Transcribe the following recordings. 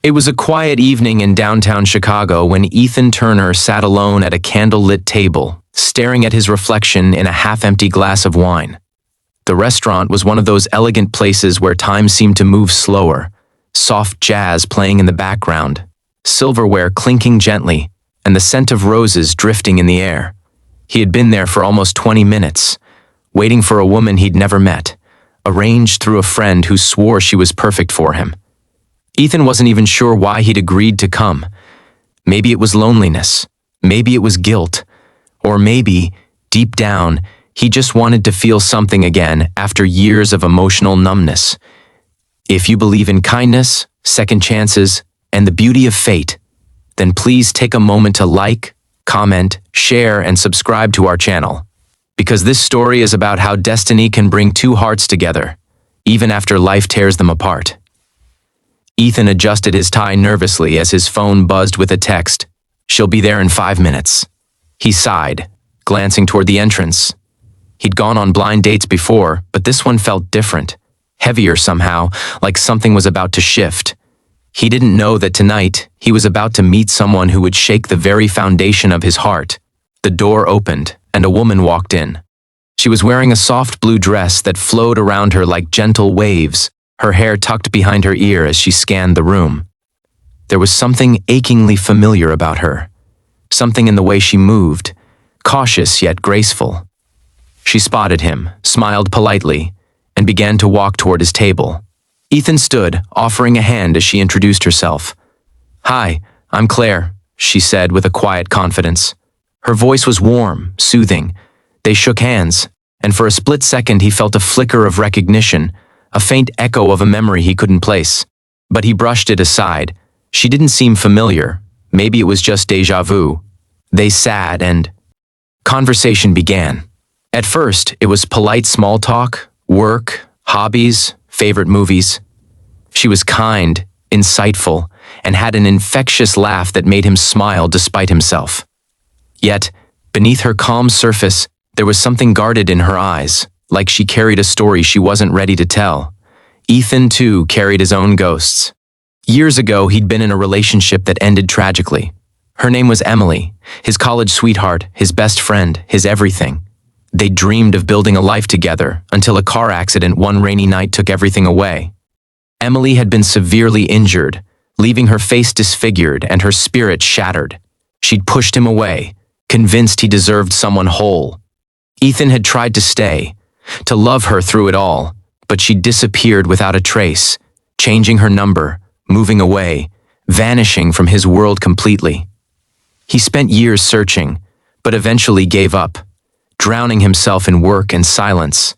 It was a quiet evening in downtown Chicago when Ethan Turner sat alone at a candle-lit table, staring at his reflection in a half-empty glass of wine. The restaurant was one of those elegant places where time seemed to move slower, soft jazz playing in the background, silverware clinking gently, and the scent of roses drifting in the air. He had been there for almost 20 minutes, waiting for a woman he'd never met, arranged through a friend who swore she was perfect for him. Ethan wasn't even sure why he'd agreed to come. Maybe it was loneliness, maybe it was guilt, or maybe, deep down, he just wanted to feel something again after years of emotional numbness. If you believe in kindness, second chances, and the beauty of fate, then please take a moment to like, comment, share, and subscribe to our channel. Because this story is about how destiny can bring two hearts together, even after life tears them apart. Ethan adjusted his tie nervously as his phone buzzed with a text. "She'll be there in 5 minutes." He sighed, glancing toward the entrance. He'd gone on blind dates before, but this one felt different, heavier somehow, like something was about to shift. He didn't know that tonight he was about to meet someone who would shake the very foundation of his heart. The door opened, and a woman walked in. She was wearing a soft blue dress that flowed around her like gentle waves, her hair tucked behind her ear as she scanned the room. There was something achingly familiar about her, something in the way she moved, cautious yet graceful. She spotted him, smiled politely, and began to walk toward his table. Ethan stood, offering a hand as she introduced herself. "Hi, I'm Claire," she said with a quiet confidence. Her voice was warm, soothing. They shook hands, and for a split second he felt a flicker of recognition, a faint echo of a memory he couldn't place. But he brushed it aside. She didn't seem familiar. Maybe it was just déjà vu. They sat and conversation began. At first, it was polite small talk, work, hobbies, favorite movies. She was kind, insightful, and had an infectious laugh that made him smile despite himself. Yet, beneath her calm surface, there was something guarded in her eyes, like she carried a story she wasn't ready to tell. Ethan, too, carried his own ghosts. Years ago, he'd been in a relationship that ended tragically. Her name was Emily, his college sweetheart, his best friend, his everything. They dreamed of building a life together until a car accident one rainy night took everything away. Emily had been severely injured, leaving her face disfigured and her spirit shattered. She'd pushed him away, convinced he deserved someone whole. Ethan had tried to stay, to love her through it all, but she disappeared without a trace, changing her number, moving away, vanishing from his world completely. He spent years searching, but eventually gave up, drowning himself in work and silence.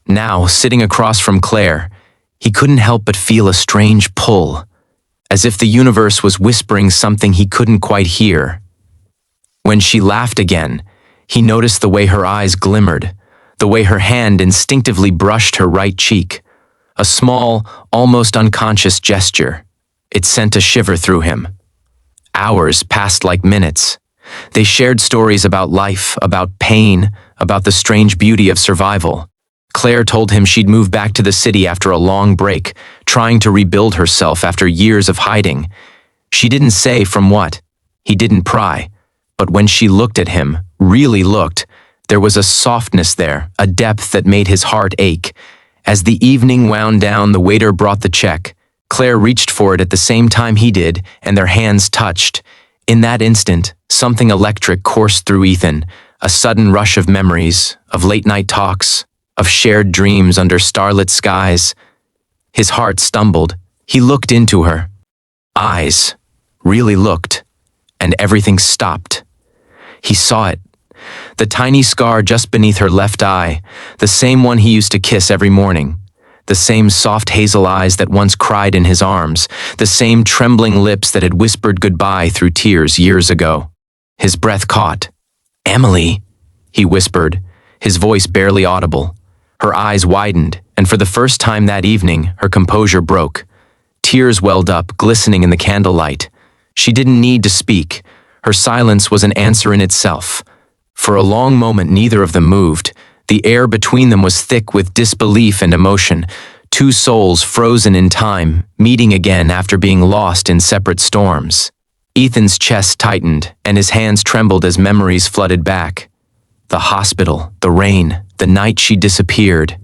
Now, sitting across from Claire, he couldn't help but feel a strange pull, as if the universe was whispering something he couldn't quite hear. When she laughed again, he noticed the way her eyes glimmered, the way her hand instinctively brushed her right cheek. A small, almost unconscious gesture. It sent a shiver through him. Hours passed like minutes. They shared stories about life, about pain, about the strange beauty of survival. Claire told him she'd moved back to the city after a long break, trying to rebuild herself after years of hiding. She didn't say from what. He didn't pry. But when she looked at him, really looked, there was a softness there, a depth that made his heart ache. As the evening wound down, the waiter brought the check. Claire reached for it at the same time he did, and their hands touched. In that instant, something electric coursed through Ethan, a sudden rush of memories, of late-night talks, of shared dreams under starlit skies. His heart stumbled. He looked into her eyes, really looked, and everything stopped. He saw it. The tiny scar just beneath her left eye, the same one he used to kiss every morning. The same soft hazel eyes that once cried in his arms, the same trembling lips that had whispered goodbye through tears years ago. His breath caught. "Emily," he whispered, his voice barely audible. Her eyes widened, and for the first time that evening, her composure broke. Tears welled up, glistening in the candlelight. She didn't need to speak. Her silence was an answer in itself. For a long moment, neither of them moved. The air between them was thick with disbelief and emotion. two souls frozen in time, meeting again after being lost in separate storms. Ethan's chest tightened, and his hands trembled as memories flooded back. The hospital, the rain, the night she disappeared.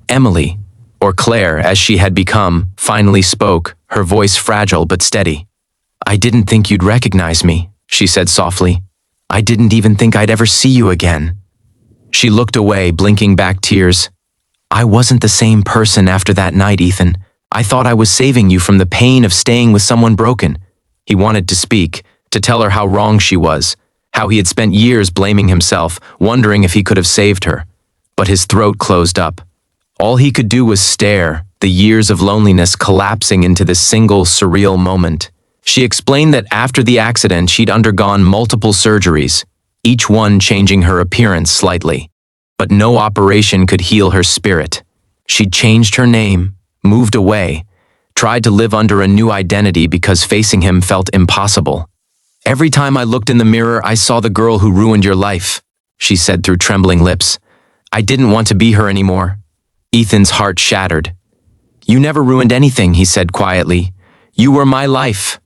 Emily, or Claire as she had become, finally spoke, her voice fragile but steady. "I didn't think you'd recognize me," she said softly. "I didn't even think I'd ever see you again." She looked away, blinking back tears. "I wasn't the same person after that night, Ethan. I thought I was saving you from the pain of staying with someone broken." He wanted to speak, to tell her how wrong she was, how he had spent years blaming himself, wondering if he could have saved her. But his throat closed up. All he could do was stare, the years of loneliness collapsing into this single surreal moment. She explained that after the accident she'd undergone multiple surgeries, each one changing her appearance slightly. But no operation could heal her spirit. She'd changed her name, moved away, tried to live under a new identity because facing him felt impossible. "Every time I looked in the mirror, I saw the girl who ruined your life," she said through trembling lips. "I didn't want to be her anymore." Ethan's heart shattered. "You never ruined anything," he said quietly. "You were my life."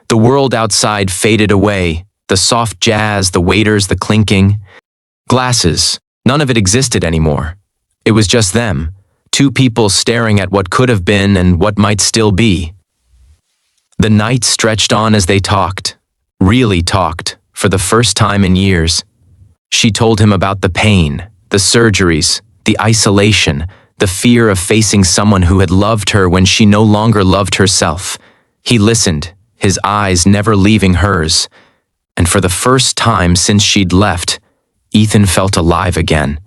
The world outside faded away, the soft jazz, the waiters, the clinking. Glasses, none of it existed anymore. It was just them, two people staring at what could have been and what might still be. The night stretched on as they talked, really talked, for the first time in years. She told him about the pain, the surgeries, the isolation, the fear of facing someone who had loved her when she no longer loved herself. He listened, his eyes never leaving hers. And for the first time since she'd left, Ethan felt alive again.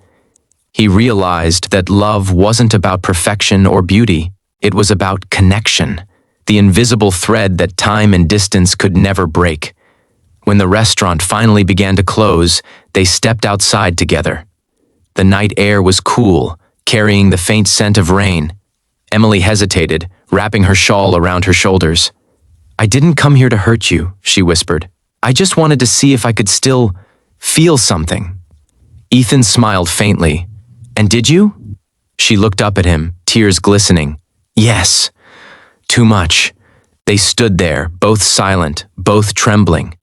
He realized that love wasn't about perfection or beauty. It was about connection, the invisible thread that time and distance could never break. When the restaurant finally began to close, they stepped outside together. The night air was cool, carrying the faint scent of rain. Emily hesitated, wrapping her shawl around her shoulders. "I didn't come here to hurt you," she whispered. "I just wanted to see if I could still feel something." Ethan smiled faintly. "And did you?" She looked up at him, tears glistening. "Yes. Too much." They stood there, both silent, both trembling.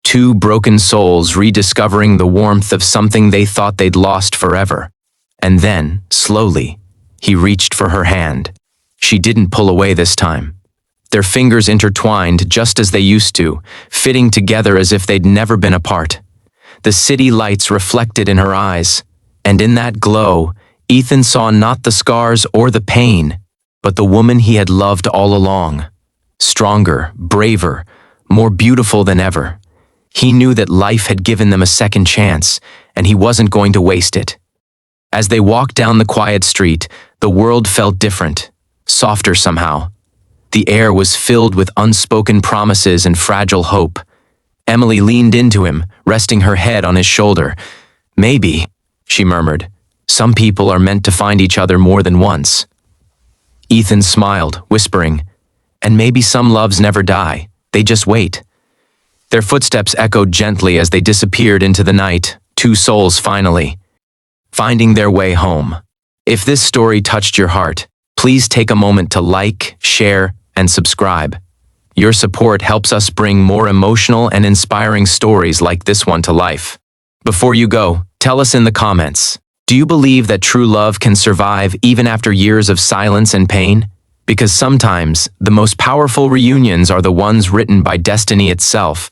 Two broken souls rediscovering the warmth of something they thought they'd lost forever. And then, slowly, he reached for her hand. She didn't pull away this time. Their fingers intertwined just as they used to, fitting together as if they'd never been apart. The city lights reflected in her eyes, and in that glow, Ethan saw not the scars or the pain, but the woman he had loved all along. Stronger, braver, more beautiful than ever. He knew that life had given them a second chance, and he wasn't going to waste it. As they walked down the quiet street, the world felt different, softer somehow. The air was filled with unspoken promises and fragile hope. Emily leaned into him, resting her head on his shoulder. "Maybe," she murmured, "some people are meant to find each other more than once." Ethan smiled, whispering, "And maybe some loves never die, they just wait." Their footsteps echoed gently as they disappeared into the night, two souls finally finding their way home. If this story touched your heart, please take a moment to like, share, and subscribe. Your support helps us bring more emotional and inspiring stories like this one to life. Before you go, tell us in the comments, do you believe that true love can survive even after years of silence and pain? Because sometimes, the most powerful reunions are the ones written by destiny itself.